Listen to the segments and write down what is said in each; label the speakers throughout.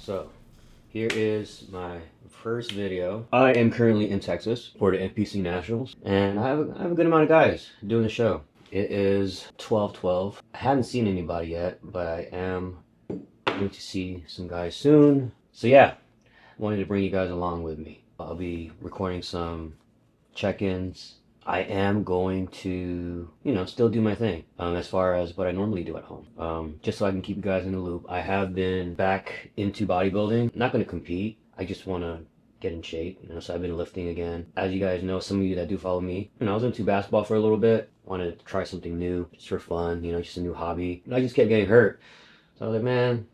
Speaker 1: So, here is my first video. I am currently in Texas for the Npc Nationals, and I have a good amount of guys doing the show. It is 12:12. I haven't seen anybody yet, but I am going to see some guys soon. So yeah, wanted to bring you guys along with me. I'll be recording some check-ins. I am going to, still do my thing as far as what I normally do at home. Just so I can keep you guys in the loop. I have been back into bodybuilding. Not going to compete. I just want to get in shape. So I've been lifting again. As you guys know, some of you that do follow me, I was into basketball for a little bit. Wanted to try something new, just for fun. Just a new hobby. And I just kept getting hurt. So I was like, man,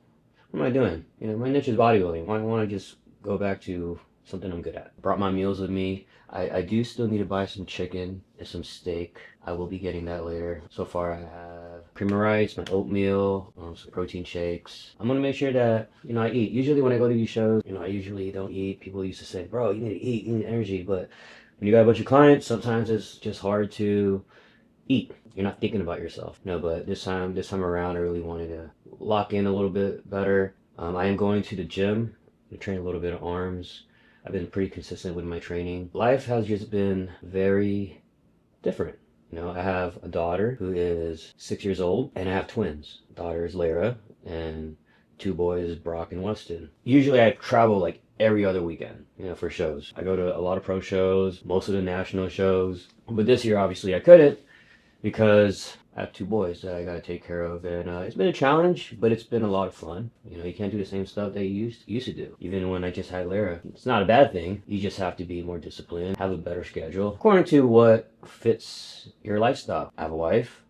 Speaker 1: what am I doing? My niche is bodybuilding. Why want to just go back to something I'm good at? Brought my meals with me. I do still need to buy some chicken and some steak. I will be getting that later. So far I have cream of rice, my oatmeal, some protein shakes. I'm gonna make sure that, I eat. Usually when I go to these shows, I usually don't eat. People used to say, bro, you need to eat, you need energy. But when you got a bunch of clients, sometimes it's just hard to eat. You're not thinking about yourself. No, but this time around, I really wanted to lock in a little bit better. I am going to the gym to train a little bit of arms. I've been pretty consistent with my training. Life has just been very different. I have a daughter who is 6 years old, and I have twins. Daughter is Lara, and two boys, Brock and Weston. Usually I travel like every other weekend, for shows. I go to a lot of pro shows, most of the national shows. But this year, obviously, I couldn't because I have two boys that I gotta take care of, and it's been a challenge, but it's been a lot of fun. You can't do the same stuff that you used to do. Even when I just had Lara, it's not a bad thing. You just have to be more disciplined, have a better schedule according to what fits your lifestyle. I have a wife,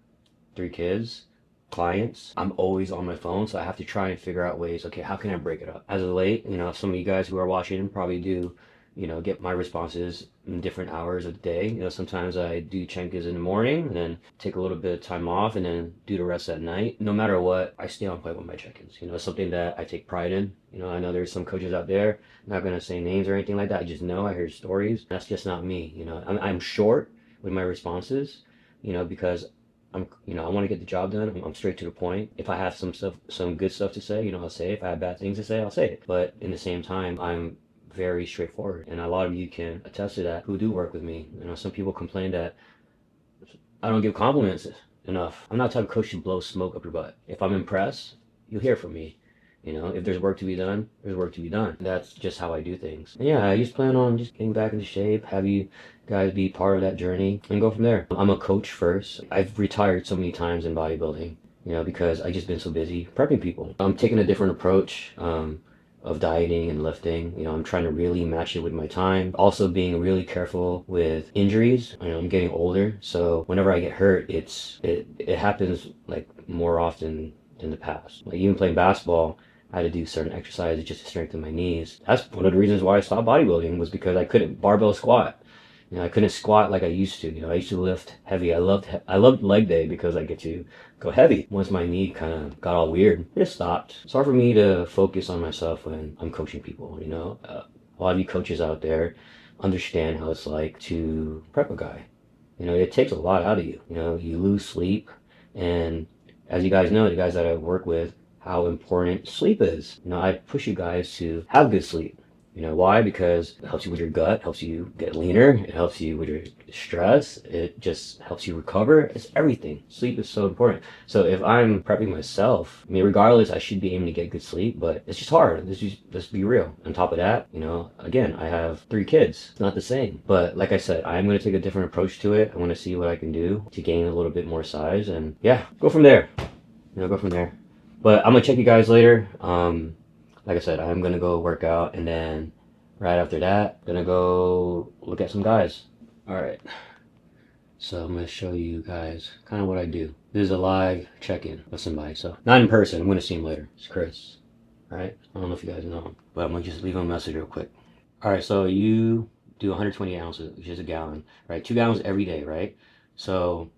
Speaker 1: three kids, clients. I'm always on my phone, so I have to try and figure out ways. Okay, how can I break it up? As of late, some of you guys who are watching probably do get my responses in different hours of the day. Sometimes I do check-ins in the morning and then take a little bit of time off and then do the rest at night. No matter what, I stay on point with my check-ins. It's something that I take pride in. I know there's some coaches out there, I'm not going to say names or anything like that. I just know, I hear stories. That's just not me. I'm short with my responses, because I want to get the job done. I'm straight to the point. If I have some good stuff to say, I'll say it. If I have bad things to say, I'll say it. But in the same time, I'm very straightforward, and a lot of you can attest to that who do work with me. Some people complain that I don't give compliments enough. I'm not the type of coach to blow smoke up your butt. If I'm impressed, you'll hear from me. If there's work to be done, there's work to be done. That's just how I do things. And yeah, I just plan on just getting back into shape, have you guys be part of that journey, and go from there. I'm a coach first. I've retired so many times in bodybuilding, because I just been so busy prepping people. I'm taking a different approach. Of dieting and lifting. I'm trying to really match it with my time. Also being really careful with injuries. I'm getting older, so whenever I get hurt, it happens like more often than the past. Like even playing basketball, I had to do certain exercises just to strengthen my knees. That's one of the reasons why I stopped bodybuilding, was because I couldn't barbell squat. I couldn't squat like I used to. I used to lift heavy. I loved leg day because I get to go heavy. Once my knee kind of got all weird, it just stopped. It's hard for me to focus on myself when I'm coaching people. A lot of you coaches out there understand how it's like to prep a guy. It takes a lot out of you. You lose sleep, and as you guys know, the guys that I work with, how important sleep is. I push you guys to have good sleep. Why? Because it helps you with your gut, helps you get leaner, it helps you with your stress, it just helps you recover. It's everything. Sleep is so important. So if I'm prepping myself, regardless, I should be aiming to get good sleep, but it's just hard. Let's be real. On top of that, again, I have three kids. It's not the same. But like I said, I'm going to take a different approach to it. I want to see what I can do to gain a little bit more size, and yeah, go from there. Go from there. But I'm going to check you guys later. Like I said, I'm gonna go work out, and then right after that, gonna go look at some guys. Alright, so I'm gonna show you guys kind of what I do. This is a live check-in with somebody, so not in person. I'm gonna see him later. It's Chris. Alright, I don't know if you guys know him, but I'm gonna just leave him a message real quick. Alright, so you do 120 ounces, which is a gallon, right? 2 gallons every day, right? So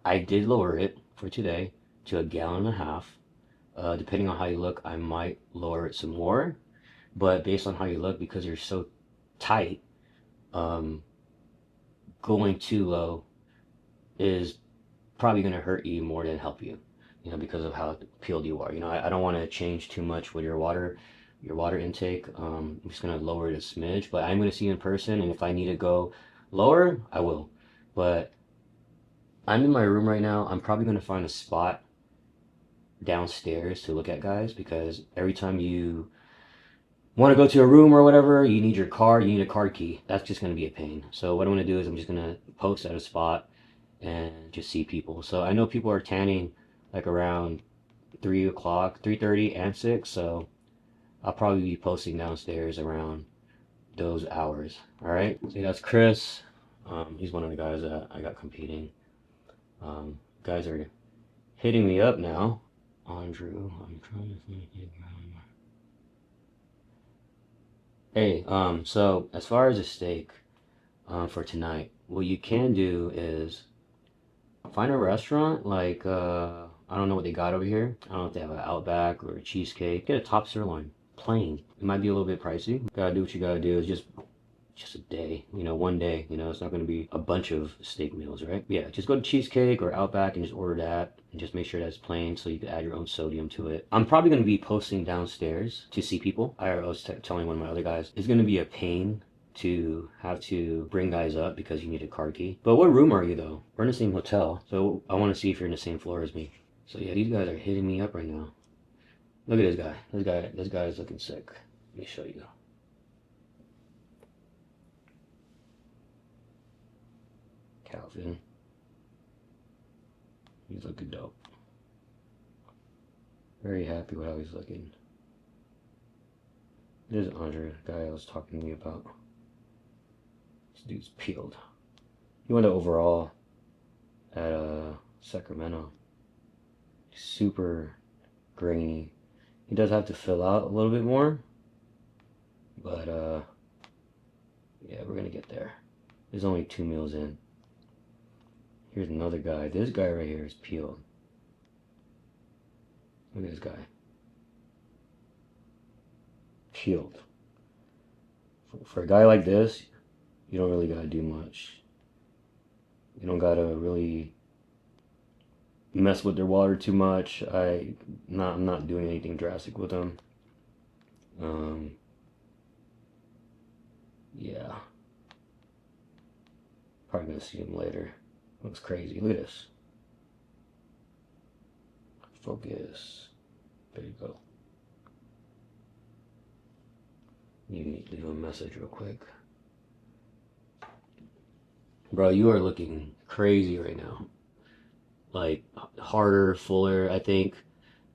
Speaker 1: I did lower it for today to 1.5 gallons. Depending on how you look, I might lower it some more, but based on how you look, because you're so tight, going too low is probably going to hurt you more than help you, because of how peeled you are. I don't want to change too much with your water your water intake. I'm just gonna lower it a smidge, but I'm gonna see you in person, and if I need to go lower, I will. But I'm in my room right now. I'm probably gonna find a spot downstairs to look at guys because every time you want to go to a room or whatever, you need your card, you need a card key. That's just gonna be a pain. So what I'm gonna do is I'm just gonna post at a spot and just see people. So I know people are tanning like around 3 o'clock, 3:30 and 6, so I'll probably be posting downstairs around those hours. All right. See, that's Chris. He's one of the guys that I got competing. Guys are hitting me up now. Andrew, I'm trying to think. Hey, so as far as a steak, for tonight, what you can do is find a restaurant like I don't know what they got over here. I don't know if they have an Outback or a cheesecake. Get a top sirloin, plain. It might be a little bit pricey. Gotta do what you gotta do. It's just a day, you know, one day, you know, it's not going to be a bunch of steak meals, right? Yeah, just go to Cheesecake or Outback and just order that and just make sure that's plain so you can add your own sodium to it. I'm probably going to be posting downstairs to see people. I was telling one of my other guys, it's going to be a pain to have to bring guys up because you need a car key. But what room are you though? We're in the same hotel, so I want to see if you're in the same floor as me. So yeah, these guys are hitting me up right now. Look at this guy. This guy is looking sick. Let me show you. Calvin. He's looking dope. Very happy with how he's looking. This is Andre, the guy I was talking to you about. This dude's peeled. He went to overall at Sacramento. Super grainy. He does have to fill out a little bit more, but yeah, we're gonna get there. There's only 2 meals in. Here's another guy. This guy right here is peeled. Look at this guy. Peeled. For a guy like this, you don't really gotta do much. You don't gotta really mess with their water too much. I'm not doing anything drastic with them. Yeah. Probably gonna see him later. Looks crazy. Look at this. Focus. There you go. You need to leave a message real quick. Bro, you are looking crazy right now. Like, harder, fuller. I think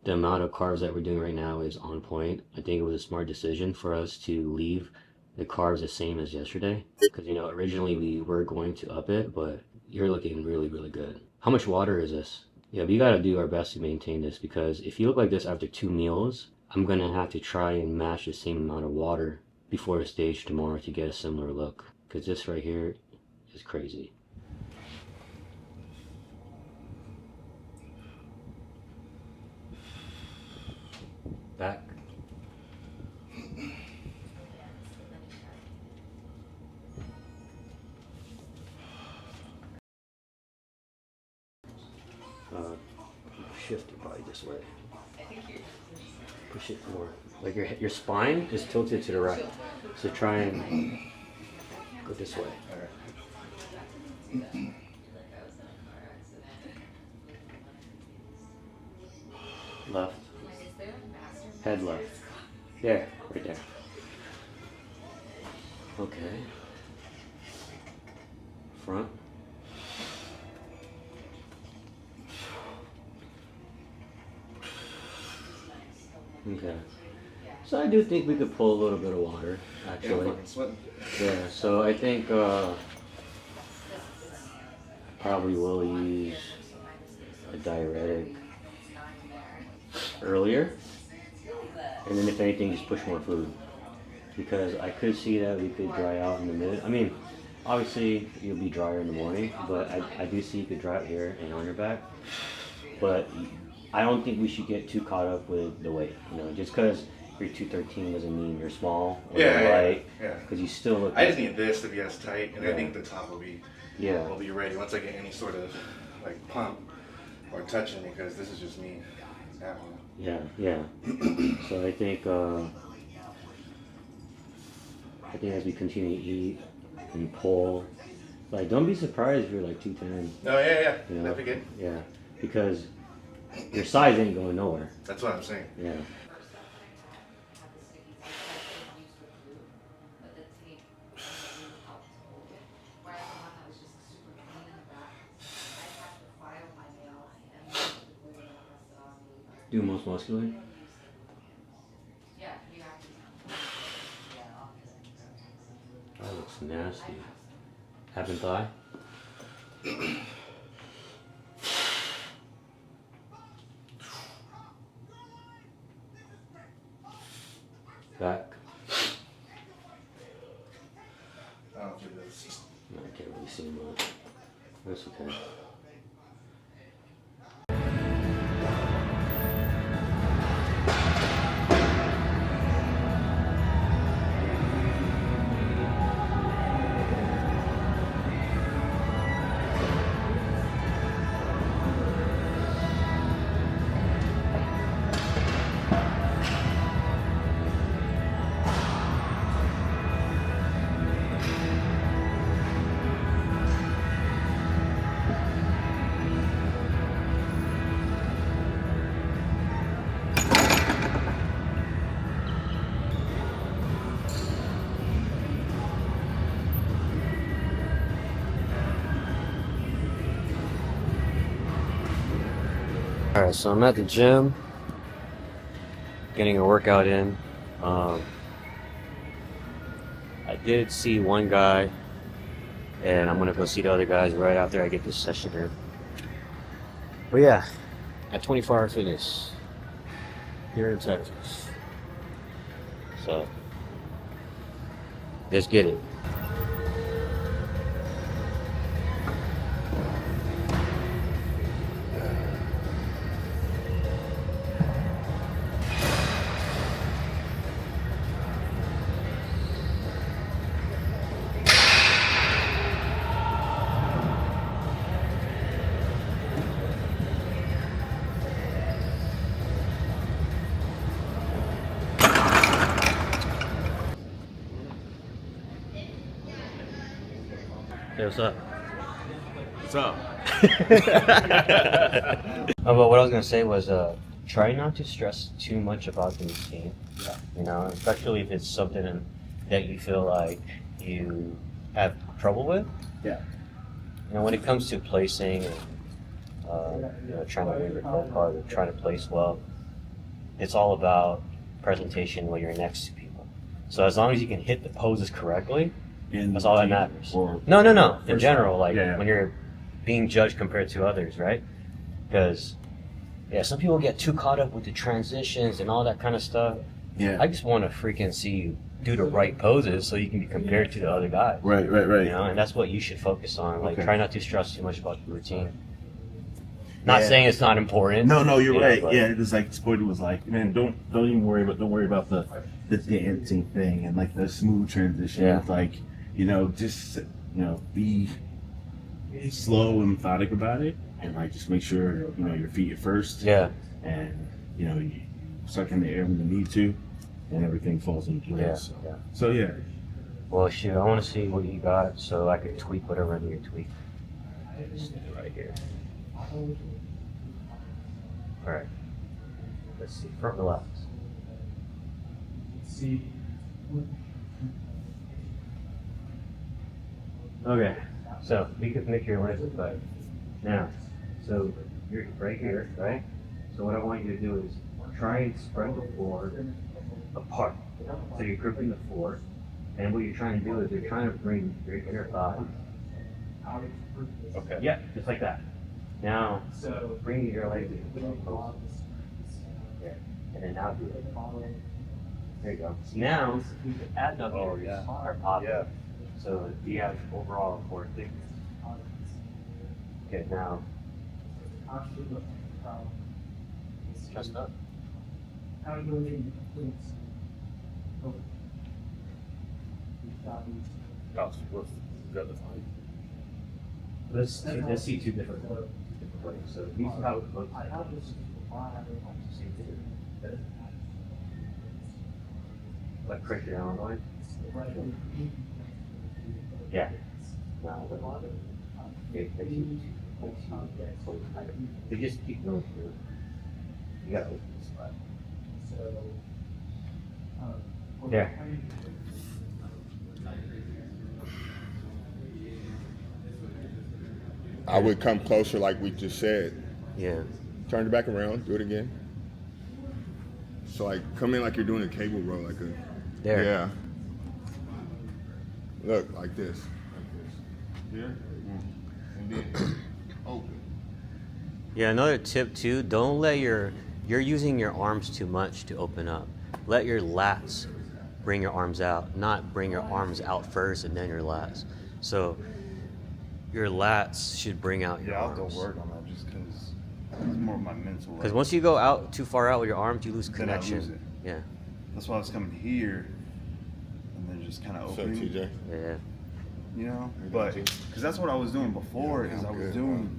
Speaker 1: the amount of carbs that we're doing right now is on point. I think it was a smart decision for us to leave the carbs the same as yesterday. Because, you know, originally we were going to up it, but you're looking really, really good. How much water is this? Yeah, we gotta do our best to maintain this because if you look like this after 2 meals, I'm gonna have to try and match the same amount of water before the stage tomorrow to get a similar look. Because this right here is crazy. Back. Shift your body this way. Push it more. Like your spine is tilted to the right. So try and go this way. Left. Head left. There, right there. Okay. Front. Okay. So I do think we could pull a little bit of water, actually. Yeah, so I think probably will use a diuretic earlier. And then if anything, just push more food. Because I could see that we could dry out in the mid. I mean, obviously you'll be drier in the morning, but I do see you could dry out here and on your back. But I don't think we should get too caught up with the weight. You know, just because you're 213 doesn't mean you're small or light. Yeah. Because you still look.
Speaker 2: I just need this to be as tight, and I think the top will be ready once I get any sort of like pump or touching, because this is just me.
Speaker 1: Yeah. So I think I think as we continue to eat and pull, like, don't be surprised if you're like 210.
Speaker 2: Oh, yeah.
Speaker 1: You know?
Speaker 2: That'd be good.
Speaker 1: Yeah, because your size ain't going nowhere.
Speaker 2: That's what I'm saying.
Speaker 1: Yeah. Do most muscular? That looks nasty. Happen thigh? Back?
Speaker 2: I don't do this.
Speaker 1: No, I can't really see much. That's okay. Alright, so I'm at the gym, getting a workout in. I did see one guy, and I'm gonna go see the other guys right after I get this session in. But yeah, at 24 Hour Fitness, here in Texas. So, let's get it. Hey, what's up?
Speaker 3: What's up?
Speaker 1: Oh, but what I was gonna say was, try not to stress too much about the routine.
Speaker 3: Yeah.
Speaker 1: You know, especially if it's something that you feel like you have trouble with.
Speaker 3: Yeah.
Speaker 1: You know, when it comes to placing and you know, trying to win your golf card or trying to place well, it's all about presentation when you're next to people. So as long as you can hit the poses correctly, that's all that matters. No. In general, like when you're being judged compared to others, right? Because some people get too caught up with the transitions and all that kind of stuff.
Speaker 3: Yeah.
Speaker 1: I just want to freaking see you do the right poses so you can be compared to the other guys.
Speaker 3: Right.
Speaker 1: You know, and that's what you should focus on. Like, try not to stress too much about the routine. Not saying it's not important.
Speaker 3: No, you're right. But, it was like Sporty was like, man, don't even worry about the dancing thing and like the smooth transition.
Speaker 1: Yeah.
Speaker 3: It's like, you know, just be slow and methodic about it, and like just make sure your feet are first.
Speaker 1: Yeah.
Speaker 3: And you suck in the air when you need to, and everything falls into place.
Speaker 1: Yeah.
Speaker 3: So yeah.
Speaker 1: Well, shoot, I want to see what you got so I can tweak whatever I need to tweak. Just right here. All right. Let's see. Front relax. Okay. So we could make your legs look like now. So you're right here, right? So what I want you to do is try and spread the floor apart. So you're gripping the floor, and what you're trying to do is you're trying to bring your inner thigh.
Speaker 3: Okay.
Speaker 1: Yeah, just like that. Now, bring your legs in. Yeah. And then now do it. There you go. So now, the adductors are popping. Yeah. So you have overall core thickness. Okay, now. Chest up. Let's see two different ways. So these are how it looks. Like Christian Illinois. Yeah. They just keep going through. You got yeah.
Speaker 4: I would come closer like we just said.
Speaker 1: Yeah.
Speaker 4: Turn it back around, do it again. So like come in like you're doing a cable row, like a
Speaker 1: There.
Speaker 4: Yeah. Look, like this. Here. And then open.
Speaker 1: Yeah, another tip too, don't let you're using your arms too much to open up. Let your lats bring your arms out, not bring your arms out first and then your lats. So your lats should bring out your arms.
Speaker 5: Yeah, I'll go work on that just because it's more of my mental.
Speaker 1: Because once you go out too far out with your arms, you lose connection.
Speaker 5: Then I lose it.
Speaker 1: Yeah.
Speaker 5: That's why I was coming here and then just kind of
Speaker 4: What's up,
Speaker 5: opening.
Speaker 4: TJ?
Speaker 1: Yeah.
Speaker 5: You know, but because that's what I was doing before. Is I was doing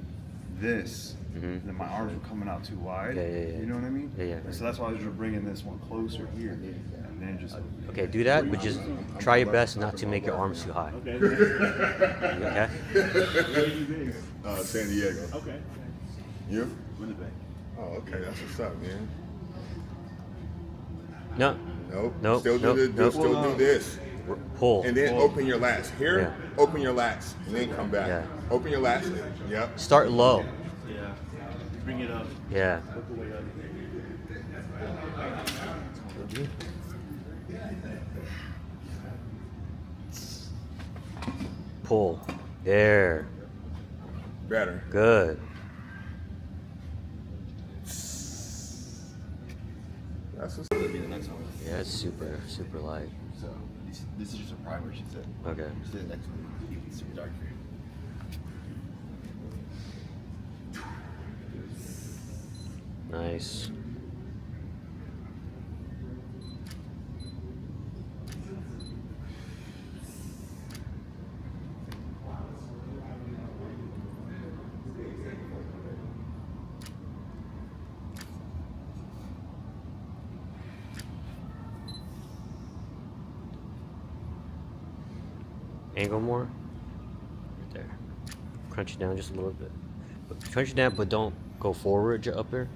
Speaker 5: this, and then my arms were coming out too wide.
Speaker 1: Yeah.
Speaker 5: You know what I mean?
Speaker 1: Yeah.
Speaker 5: So that's why I was just bringing this one closer here, and then just.
Speaker 1: Okay, do that, but just try your best not to make your arms too high. Okay?
Speaker 4: San Diego.
Speaker 5: Okay.
Speaker 4: You?
Speaker 5: Winnipeg.
Speaker 4: Oh, okay. That's what's up, man.
Speaker 1: No.
Speaker 4: Nope. Still do this.
Speaker 1: Pull.
Speaker 4: And then open your lats. Here, open your lats. And then come back.
Speaker 1: Yeah.
Speaker 4: Open your lats. Yep.
Speaker 1: Start low.
Speaker 5: Yeah. Bring it up.
Speaker 1: Yeah.
Speaker 5: Work the way up.
Speaker 1: Pull. There.
Speaker 4: Better.
Speaker 1: Good.
Speaker 4: That's what's gonna be the next one.
Speaker 1: Yeah, it's super light.
Speaker 5: So this is just a primer, she said.
Speaker 1: Okay.
Speaker 5: She said the next one it's super dark for you.
Speaker 1: Nice. Angle more. Right there. Crunch it down just a little bit. Crunch it down, but don't go forward up there.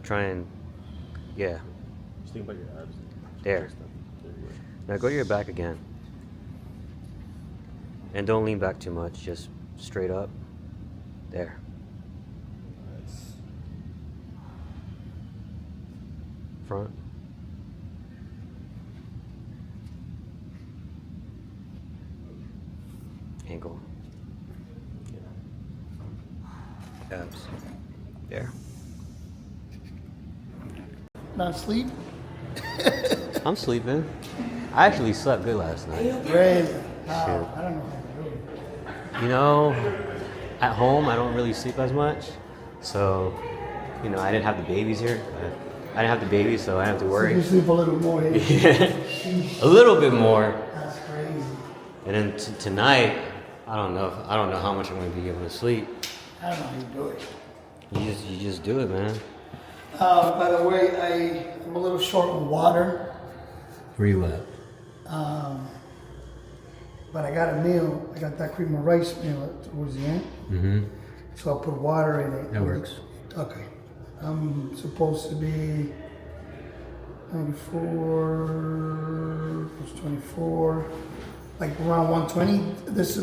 Speaker 1: Try and, yeah.
Speaker 3: Just think about your abs.
Speaker 1: There. Now go to your back again. And don't lean back too much, just straight up. There. Front. Angle. Abs. There.
Speaker 6: Not sleep?
Speaker 1: I'm sleeping. I actually slept good last night.
Speaker 6: Really? Wow, I don't know how to do it.
Speaker 1: You know, at home I don't really sleep as much. So, you know, I didn't have the babies here. I didn't have the babies, so I didn't have to worry.
Speaker 6: You sleep a little more here.
Speaker 1: Yeah. A little bit more.
Speaker 6: That's crazy.
Speaker 1: And then tonight, I don't know how much I'm going to be able to sleep.
Speaker 6: I don't know how you do it.
Speaker 1: You just do it, man.
Speaker 6: By the way, I'm a little short on water.
Speaker 1: Where you at?
Speaker 6: But I got a meal. I got that cream of rice meal towards the end.
Speaker 1: Mm-hmm.
Speaker 6: So I'll put water in it.
Speaker 1: That works.
Speaker 6: Okay. I'm supposed to be 94 plus 24, like around 120. This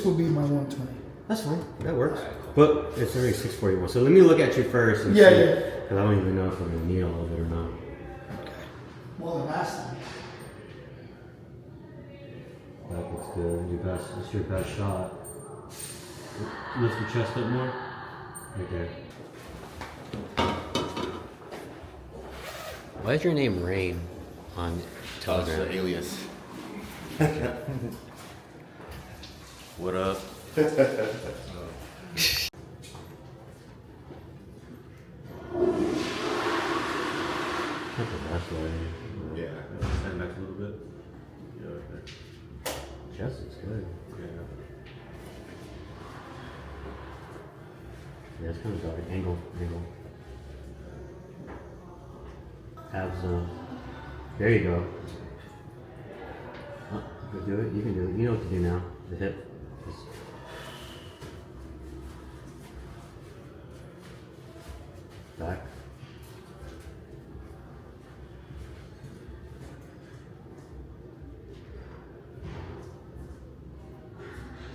Speaker 6: will be my 120.
Speaker 1: That's fine. That works. But it's already 6:41. So let me look at you first and
Speaker 6: Yeah,
Speaker 1: see.
Speaker 6: yeah.
Speaker 1: Because I don't even know if I'm going to need all of it or not.
Speaker 6: Okay. More than last time.
Speaker 1: That looks good. It's your best shot. Lift your chest up more. Right there. Why is your name Rain on Telegram?
Speaker 4: It's an alias.
Speaker 1: What up? Not the best way.
Speaker 4: Yeah.
Speaker 3: Stand back a little bit. Yeah, okay.
Speaker 1: Chest is good. Yeah, it's kind of dark. Angle. Abs. There you go. Do it. You can do it. You know what to do now. The hip. Just back.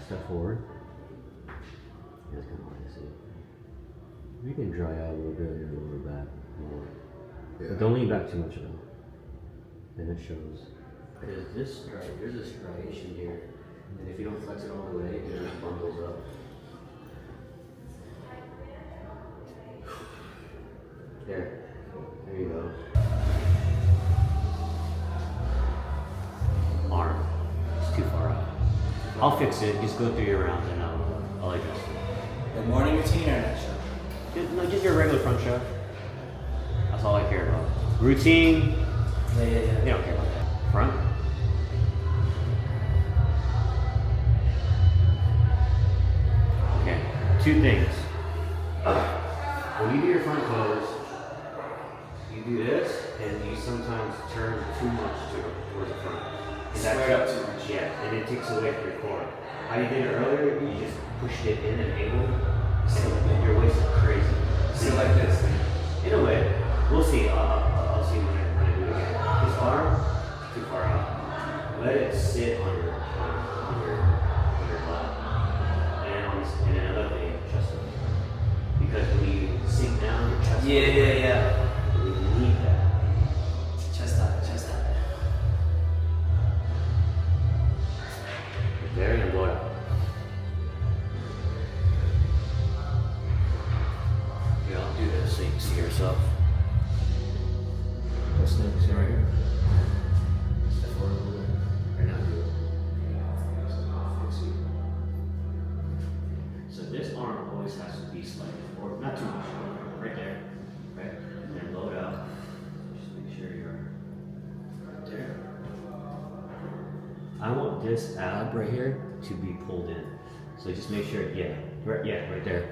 Speaker 1: Step forward. That's kind of hard to see. You can dry out a little bit and go a little back more. Yeah. But don't lean back too much though. Then it shows. There's a striation here. And if you don't flex it all the way, it just bundles up. There you go. Arm. It's too far out. I'll fix it. Just go through your rounds and I'll adjust it.
Speaker 7: The morning routine or night show?
Speaker 1: Just your regular front show. That's all I care about. Routine.
Speaker 7: Yeah.
Speaker 1: They don't care about that. Front. Okay. 2 things. When you do your front pose, you do this, and you sometimes turn too much towards the front. And
Speaker 7: Square up too much.
Speaker 1: Yeah, and it takes away from your core. How you did it earlier, you just pushed it in and angled, and your waist is crazy.
Speaker 7: Sit like this.
Speaker 1: In a way, we'll see. I'll see when I do it again. This arm, too far out. Let it sit on your lap, and another thing, chest up. Because when you sink down, your chest.
Speaker 7: Yeah.
Speaker 1: We need that.
Speaker 7: Chest out.
Speaker 1: There and blow it out. Yeah, I'll do this so you can see yourself. See right here? Step forward a little bit. Right now, do it. So this arm always has to be slightly forward, not too much. Right there. Right? And then blow it out. Just make sure you're right there. I want this ab right here to be pulled in. So just make sure, right there.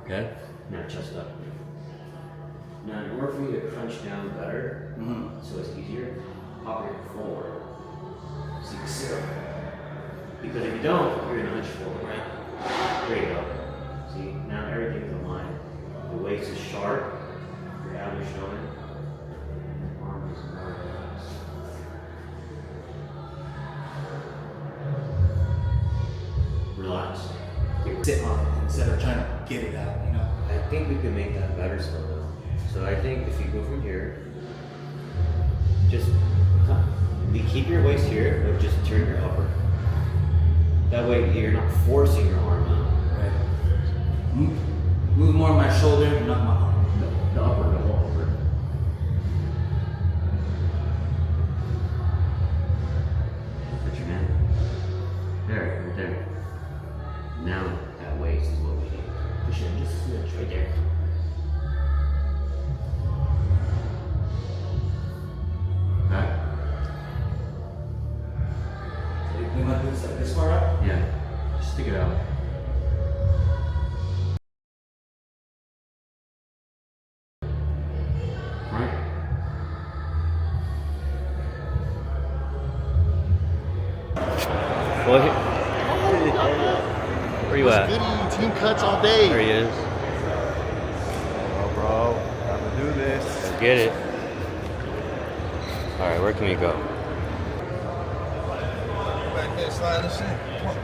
Speaker 1: Okay? Now chest up. Now in order for you to crunch down better, so it's easier, pop your hip forward. So you can sit up. Because if you don't, you're gonna hunch forward, right? There you go. See, now everything's in line. The waist is sharp, your ab is showing, and your arm is more relaxed. Relax.
Speaker 7: Sit on it instead of trying to get it out, you know?
Speaker 1: I think we can make that better still though. So I think if you go from here, just keep your waist here, but just turn your upper. That way you're not forcing your arm out.
Speaker 7: Right. Move more of my shoulder, not my arm.
Speaker 1: The upper, the whole upper. Put your man. There, right there. Now that waist is what we need. Push it in just a smidge right there. Back.
Speaker 7: We want to do this like this far up?
Speaker 1: Yeah. Just stick it out. Right. Well, where you at?
Speaker 8: Goody, team cuts all day.
Speaker 1: There he is.
Speaker 5: Oh, bro, gotta do this.
Speaker 1: Let's get it. All right, where can we go?
Speaker 8: Back there, slide this in. Come on.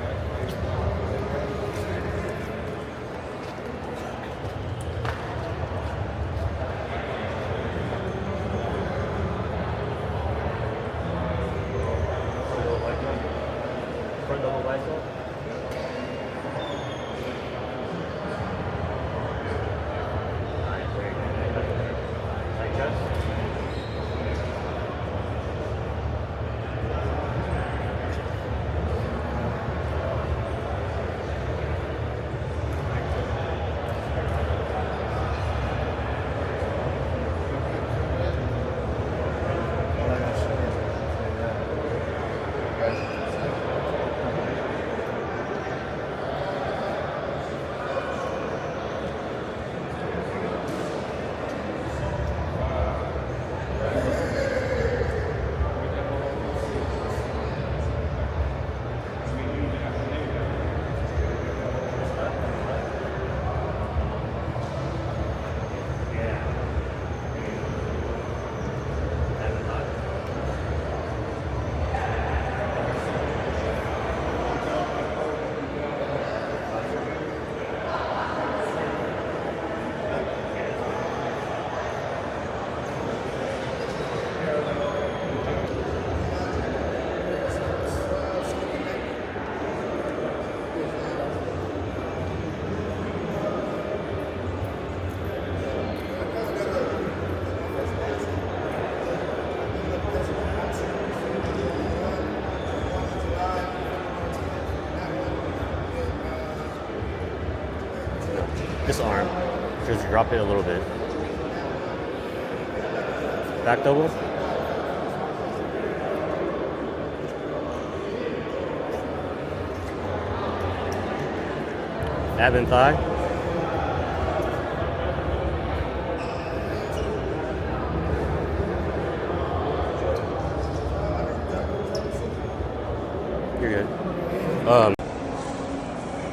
Speaker 1: Drop it a little bit. Back double. Ab and thigh. You're good.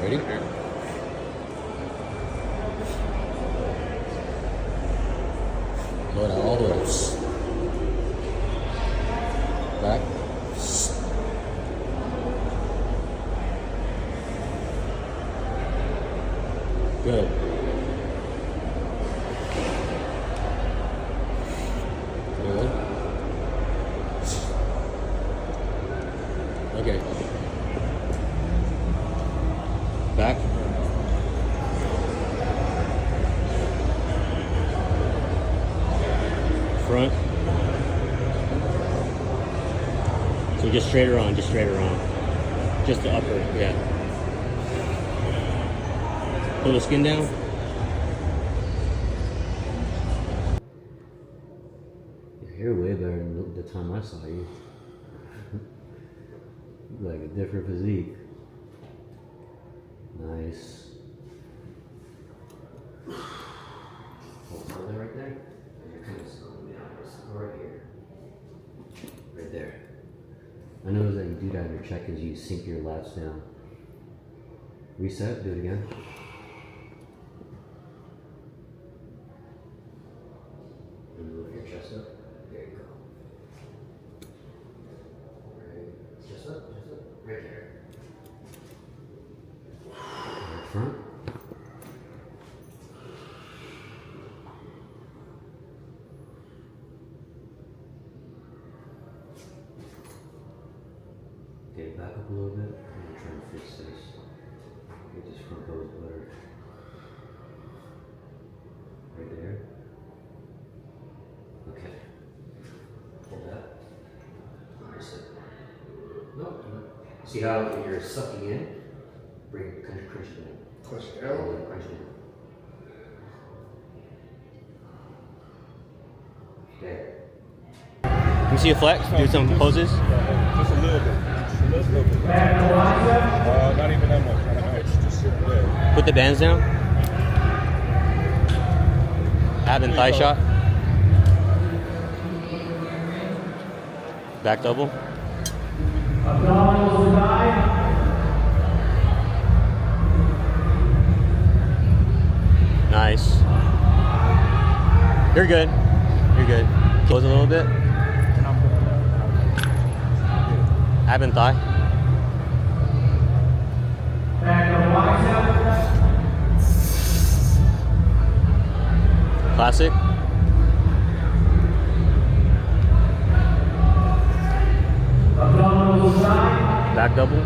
Speaker 1: Ready? Go down all the way. Back. Good. Good. Okay. Back. Front. So just straight around, just straight around. Just the upper, yeah. Pull the skin down. You're way better than the time I saw you. Like a different physique. Nice. Hold that right there. You're kind of slowing down. Right here. Right there. I noticed that you do that in your check as you sink your lats down. Reset, do it again. And move your chest up. There you go. Right. Chest up, right there. Right front. Okay, back up a little bit. I'm gonna try and fix this. Get this front pose better. Right there. Okay. Hold that. Reset. No. See how you're sucking in? Bring crunch it in.
Speaker 2: Push it down.
Speaker 1: Crunch it in. There. Let me see you flex. Do some poses.
Speaker 4: Just a little bit. Just a little bit. Not even that much. Kind of nice. Just there.
Speaker 1: Put the bands down. Ab and thigh shot. Back double. Nice. You're good. You're good. Close a little bit. Ab and thigh. Classic. Back double.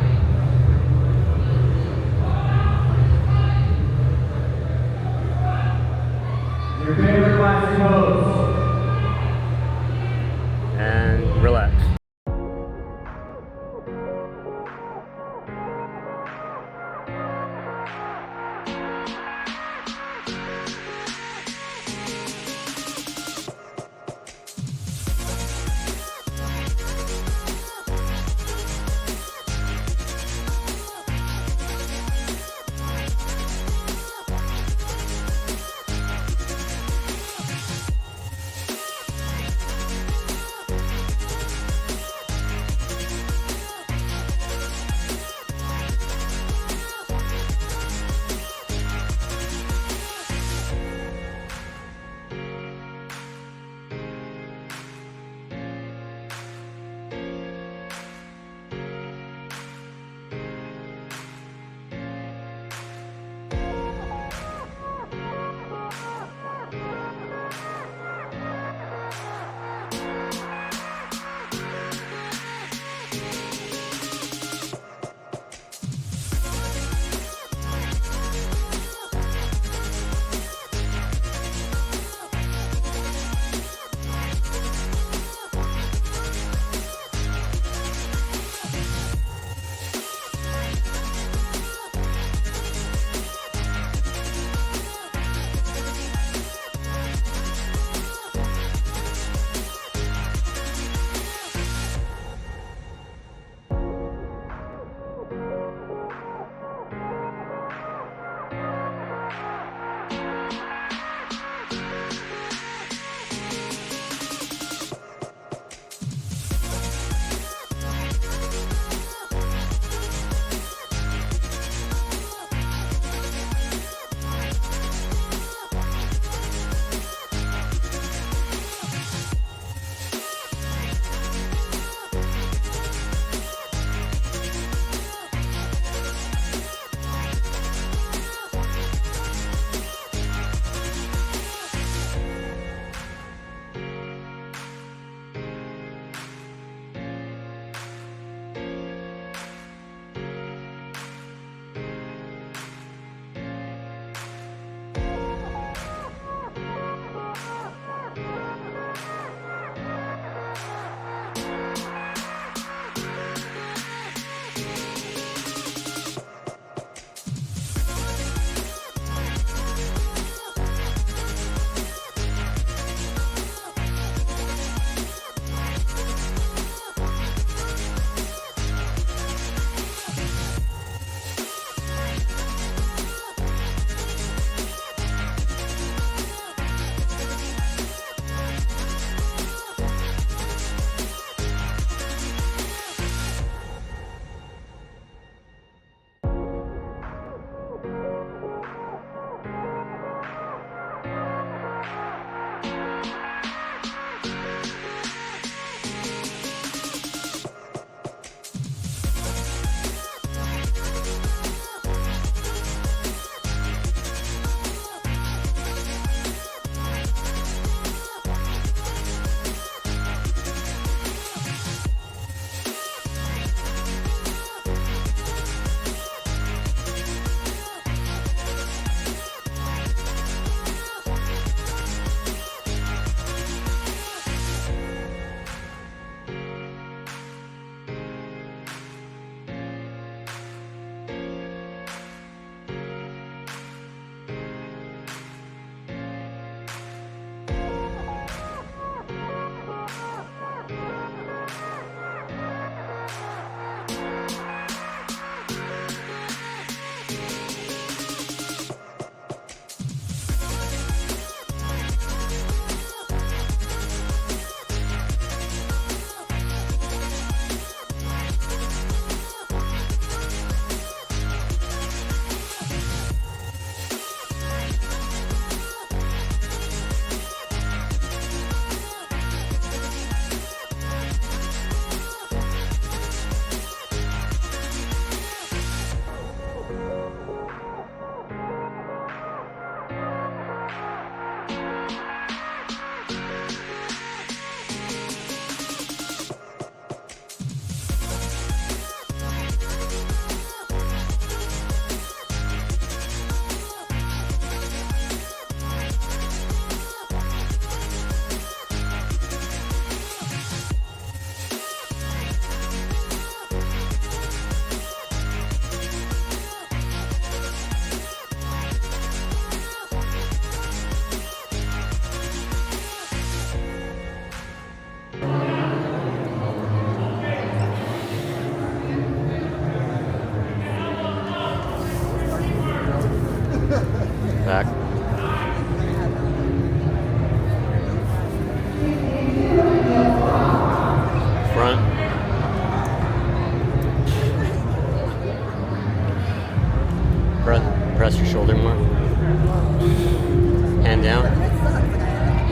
Speaker 1: Your favorite classic pose. And relax.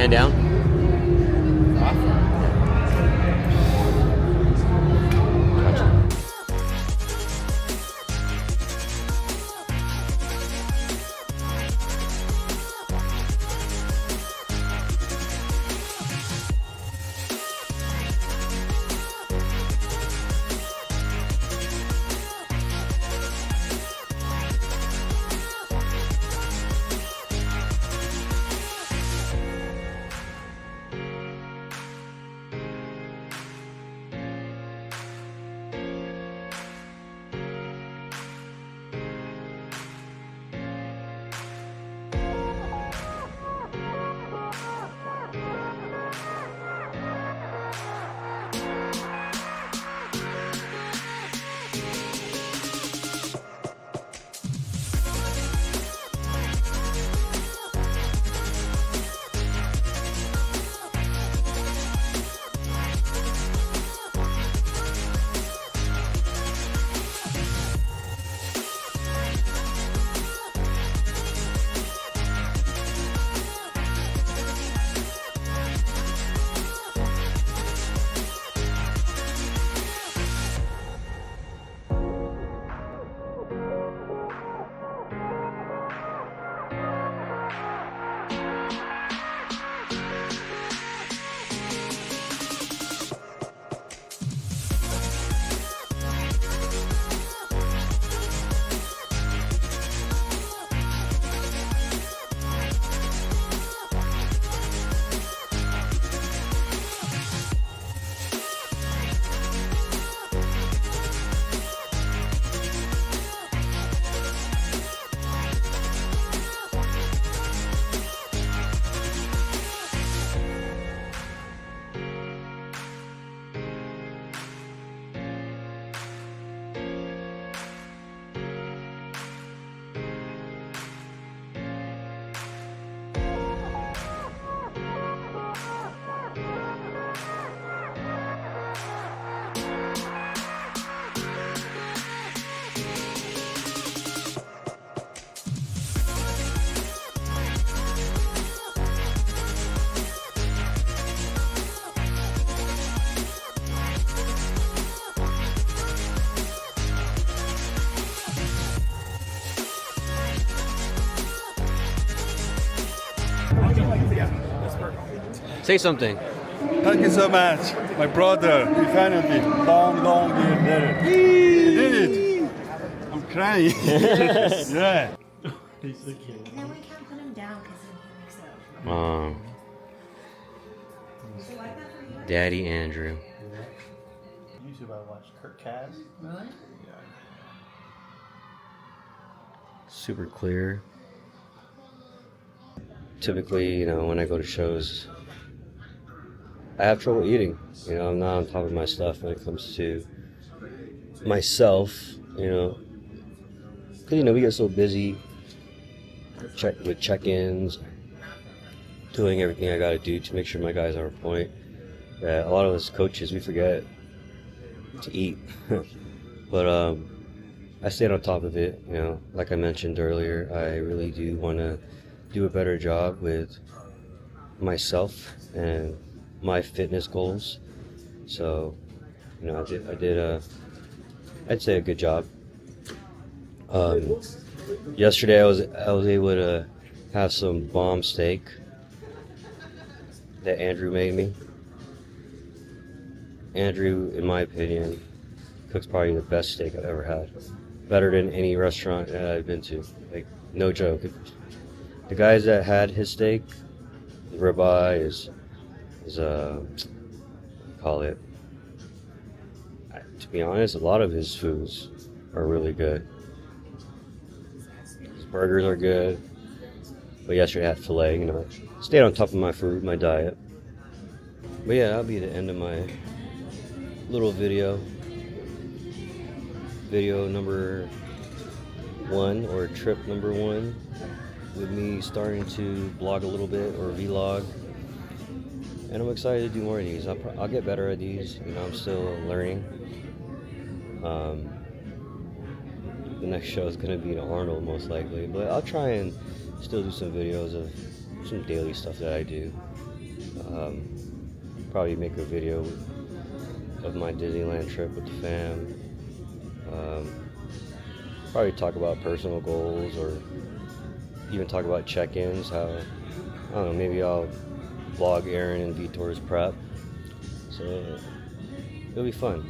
Speaker 1: Hand down. Say something.
Speaker 9: Thank you so much, my brother. We finally long we did it. We did it. I'm crying. Yeah.
Speaker 10: He's so cute. And then we can't put him down because he makes it up. Is it like that for you?
Speaker 1: Daddy Andrew.
Speaker 8: YouTube, I watched Kurt Cass.
Speaker 10: Really?
Speaker 8: Yeah.
Speaker 1: Super clear. Typically, you know, when I go to shows, I have trouble eating. You know, I'm not on top of my stuff when it comes to myself, you know. Because, you know, we get so busy with check-ins, doing everything I got to do to make sure my guys are on point, that a lot of us coaches, we forget to eat. But I stayed on top of it, you know. Like I mentioned earlier, I really do want to do a better job with myself and my fitness goals. So, you know, I did I'd say a good job. Yesterday I was able to have some bomb steak that Andrew made me. Andrew, in my opinion, cooks probably the best steak I've ever had. Better than any restaurant that I've been to. Like, no joke. The guys that had his steak, the ribeye is call it. To be honest, a lot of his foods are really good. His burgers are good. But yesterday I had filet, you know. Stayed on top of my food, my diet. But yeah, that'll be the end of my little video. Video number 1, or trip number 1, with me starting to blog a little bit, or vlog. And I'm excited to do more of these. I'll get better at these. You know, I'm still learning. The next show is going to be in Arnold, most likely. But I'll try and still do some videos of some daily stuff that I do. Probably make a video of my Disneyland trip with the fam. Probably talk about personal goals, or even talk about check-ins. How, I don't know, maybe I'll vlog Aaron and Vitor's prep. So it'll be fun.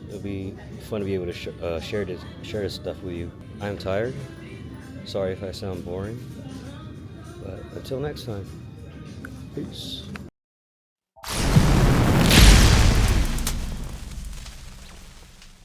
Speaker 1: It'll be fun to be able to share this stuff with you. I'm tired. Sorry if I sound boring. But until next time, peace.